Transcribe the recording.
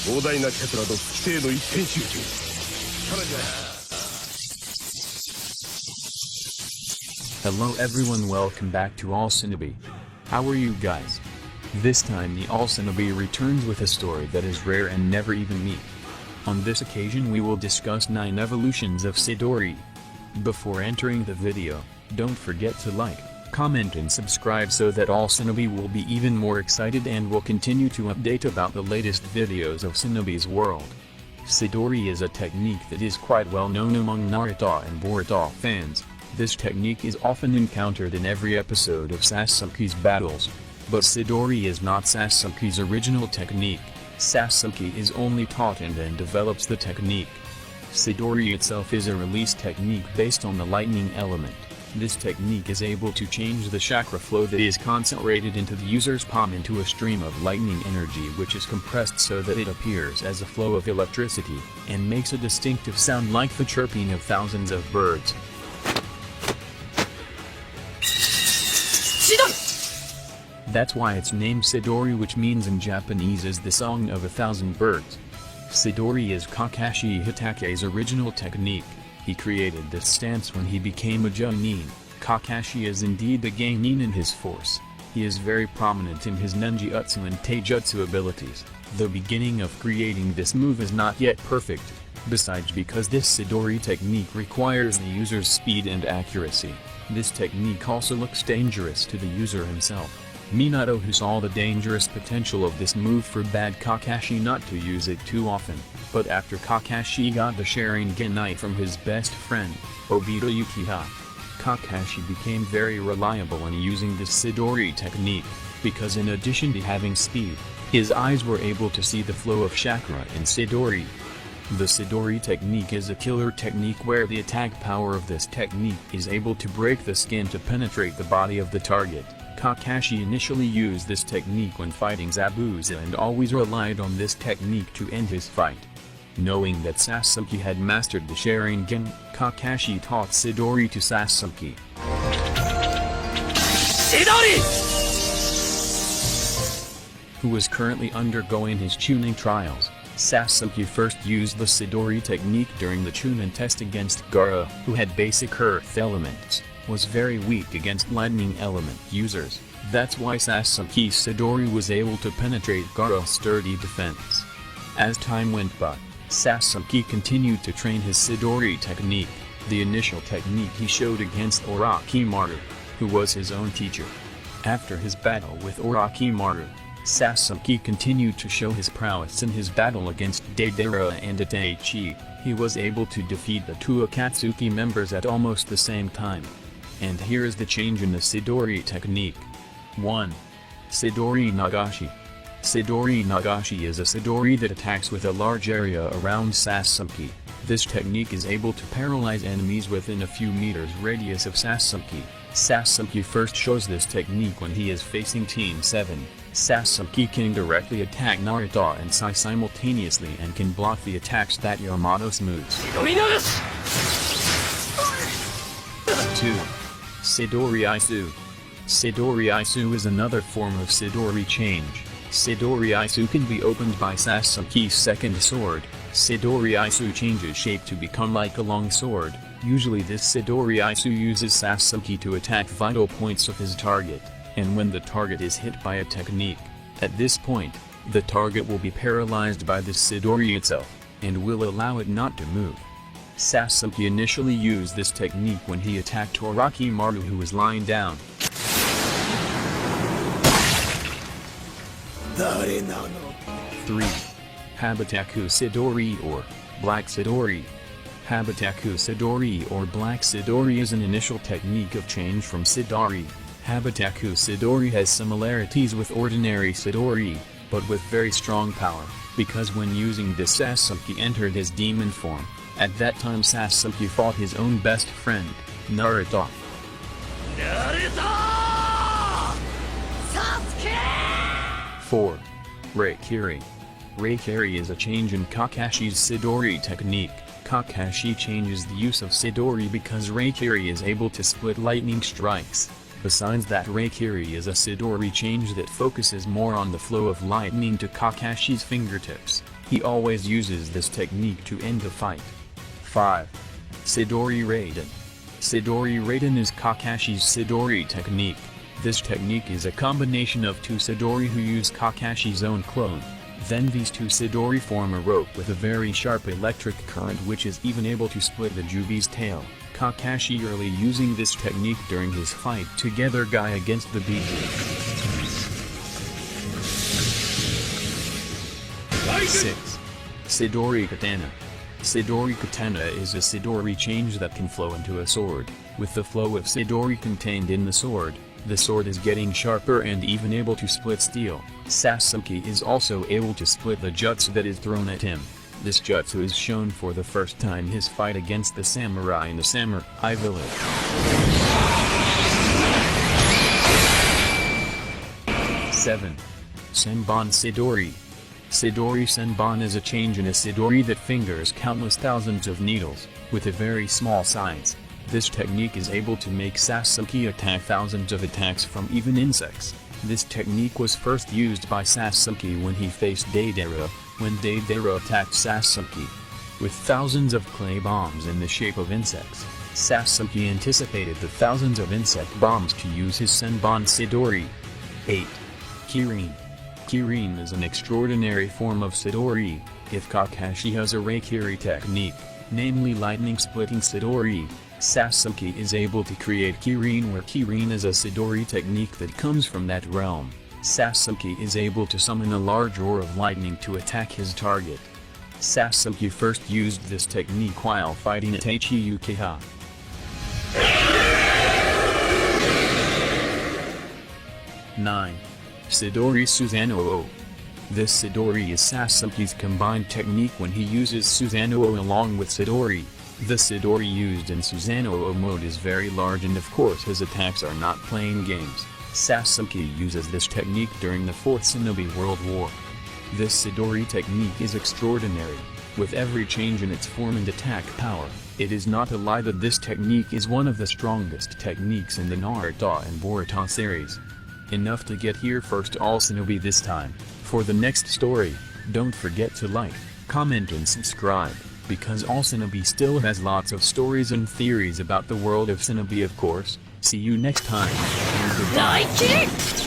膨大なキャトラと規定の一点集中。さらには Hello everyone, welcome back to All Shinobi. How are you guys? This time the All Shinobi returns with a story that is rare and never even meet. On this occasion we will discuss 9 evolutions of Chidori. Before entering the video, don't forget to like, comment and subscribe so that All Shinobi will be even more excited and will continue to update about the latest videos of Shinobi's world. Chidori is a technique that is quite well known among Naruto and Boruto fans. This technique is often encountered in every episode of Sasuke's battles. But Chidori is not Sasuke's original technique. Sasuke is only taught and then develops the technique. Chidori itself is a release technique based on the lightning element. This technique is able to change the chakra flow that is concentrated into the user's palm into a stream of lightning energy which is compressed so that it appears as a flow of electricity, and makes a distinctive sound like the chirping of thousands of birds. That's why it's named Chidori, which means in Japanese is the song of 1,000 birds. Chidori is Kakashi Hitake's original technique. He created this stance when he became a Jonin. Kakashi is indeed a Genin in his force. He is very prominent in his Nenjutsu and Taijutsu abilities. The beginning of creating this move is not yet perfect. Besides, because this Chidori technique requires the user's speed and accuracy, this technique also looks dangerous to the user himself. Minato, who saw the dangerous potential of this move, forbade Kakashi not to use it too often, but after Kakashi got the Sharingan Knight from his best friend, Obito Uchiha, Kakashi became very reliable in using this Chidori technique, because in addition to having speed, his eyes were able to see the flow of chakra in Chidori. The Chidori technique is a killer technique where the attack power of this technique is able to break the skin to penetrate the body of the target. Kakashi initially used this technique when fighting Zabuza and always relied on this technique to end his fight. Knowing that Sasuke had mastered the Sharingan, Kakashi taught Chidori to Sasuke. Chidori! Who was currently undergoing his Chunin trials. Sasuke first used the Chidori technique during the Chunin test against Gaara, who had basic earth elements, was very weak against lightning element users. That's why Sasuke's Chidori was able to penetrate Gaara's sturdy defense. As time went by, Sasuke continued to train his Chidori technique, the initial technique he showed against Orochimaru, who was his own teacher. After his battle with Orochimaru, Sasuke continued to show his prowess in his battle against Deidara and Itachi. He was able to defeat the two Akatsuki members at almost the same time. And here is the change in the Chidori technique. 1. Chidori Nagashi. Chidori Nagashi is a Chidori that attacks with a large area around Sasuke. This technique is able to paralyze enemies within a few meters radius of Sasuke. Sasuke first shows this technique when he is facing Team 7. Sasuke can directly attack Naruto and Sai simultaneously and can block the attacks that Yamato smooths. 2. Chidori Isu. Chidori Isu is another form of Chidori change. Chidori Isu can be opened by Sasuke's second sword. Chidori Isu changes shape to become like a long sword. Usually this Chidori Isu uses Sasuke to attack vital points of his target, and when the target is hit by a technique, at this point, the target will be paralyzed by the Chidori itself, and will allow it not to move. Sasuke initially used this technique when he attacked Orochimaru, who was lying down. 3. Habataku Chidori or Black Chidori. Habataku Chidori or Black Chidori is an initial technique of change from Chidori. Habataku Chidori has similarities with ordinary Chidori, but with very strong power, because when using this Sasuke entered his demon form. At that time Sasuke fought his own best friend, Naruto. 4. Reikiri. Reikiri is a change in Kakashi's Chidori technique. Kakashi changes the use of Sidori because Reikiri is able to split lightning strikes. Besides that, Reikiri is a Sidori change that focuses more on the flow of lightning to Kakashi's fingertips. He always uses this technique to end the fight. 5. Sidori Raiden. Sidori Raiden is Kakashi's Sidori technique. This technique is a combination of two Sidori who use Kakashi's own clone. Then these two Sidori form a rope with a very sharp electric current which is even able to split the Jubi's tail. Kakashi early using this technique during his fight together guy against the Biji. 6. Sidori Katana. Sidori Katana is a Sidori change that can flow into a sword. With the flow of Sidori contained in the sword is getting sharper and even able to split steel. Sasuke is also able to split the jutsu that is thrown at him. This jutsu is shown for the first time his fight against the samurai in the samurai village. 7. Senbon Sidori. Sidori Senbon is a change in a Sidori that fingers countless thousands of needles, with a very small size. This technique is able to make Sasuke attack thousands of attacks from even insects. This technique was first used by Sasuke when he faced Deidara, when Deidara attacked Sasuke. With thousands of clay bombs in the shape of insects, Sasuke anticipated the thousands of insect bombs to use his Senbon Sidori. 8. Kirin. Kirin is an extraordinary form of Sidori. If Kakashi has a Reikiri technique, namely lightning splitting Sidori, Sasuke is able to create Kirin, where Kirin is a Sidori technique that comes from that realm. Sasuke is able to summon a large roar of lightning to attack his target. Sasuke first used this technique while fighting Itachi Uchiha. 9. Sidori Susanoo. This Sidori is Sasuke's combined technique when he uses Susanoo along with Sidori. The Sidori used in Susanoo mode is very large and of course his attacks are not playing games. Sasuke uses this technique during the 4th Shinobi World War. This Sidori technique is extraordinary. With every change in its form and attack power, it is not a lie that this technique is one of the strongest techniques in the Naruto and Boruto series. Enough to get here first all Shinobi this time. For the next story, don't forget to like, comment and subscribe, because all Shinobi still has lots of stories and theories about the world of Shinobi of course. See you next time, and goodbye.